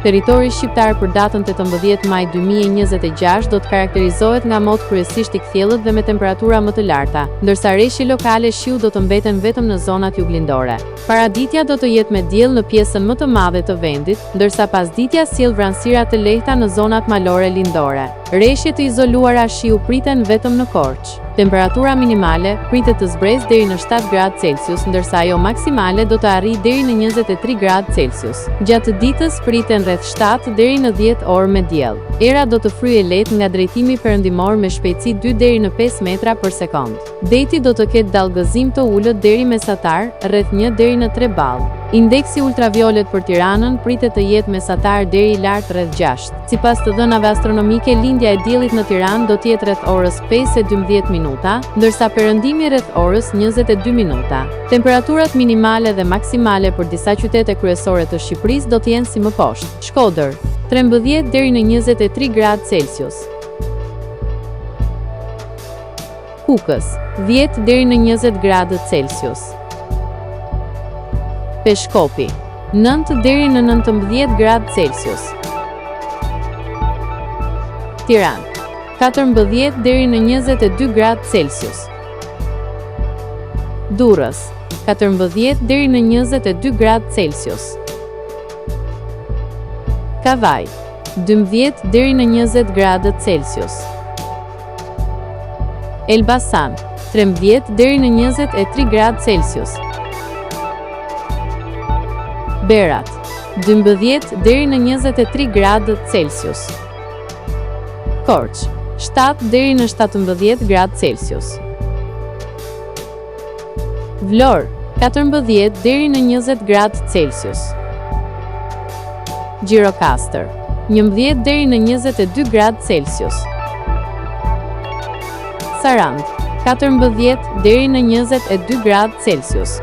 Territori shqiptar për datën 18 maj 2026 do të karakterizohet nga mod kryesisht i kthjellët dhe me temperatura më të larta, ndërsa rreshi lokale shiu do të mbeten vetëm në zonat juglindore. Paraditja do të jetë me diell në pjesën më të madhe të vendit, ndërsa pasditja sjell vranësira të lehta në zonat malore lindore. Rreshje të izoluara shiu priten vetëm në Korçë. Temperatura minimale pritet të zbresë deri në 7 gradë Celsius, ndërsa ajo maksimale do të arrijë deri në 23 gradë Celsius. Gjatë ditës priten rreth 7 deri në 10 orë me diell. Era do të fryejë lehtë nga drejtimi perëndimor me shpejtësi 2 deri në 5 metra për sekond. Deti do të ketë dallgëzim të ulët deri mesatar, rreth 1 deri në 3 ball. Indeksi ultraviolet për Tiranën pritet të jetë mesatar deri lart rreth 6. Sipas të dhënave astronomike, lindja e diellit në Tiranë do të jetë rreth orës 5:12 minuta, ndërsa perëndimi rreth orës 22 minuta. Temperaturat minimale dhe maksimale për disa qytete kryesore të Shqipërisë do të jenë si më poshtë. Shkodër, 13 deri në 23 gradë Celsius. Kukës, 10 deri në 20 gradë Celsius. Peshkopi, 9 deri në 19 gradë Celsius. Tiranë, 14 deri në 22 gradë Celsius. Durrës, 14 deri në 22 gradë Celsius. Kavaj, 12 deri në 20 gradë Celsius. Elbasan, 13 deri në 23 gradë Celsius. Berat, 12 deri në 23 gradë Celsius. Korçë, 7 deri në 17 gradë Celsius. Vlorë, 14 deri në 20 gradë Celsius. Gjirokastër, 11 deri në 22 gradë Celsius. Sarandë, 14 deri në 22 gradë Celsius.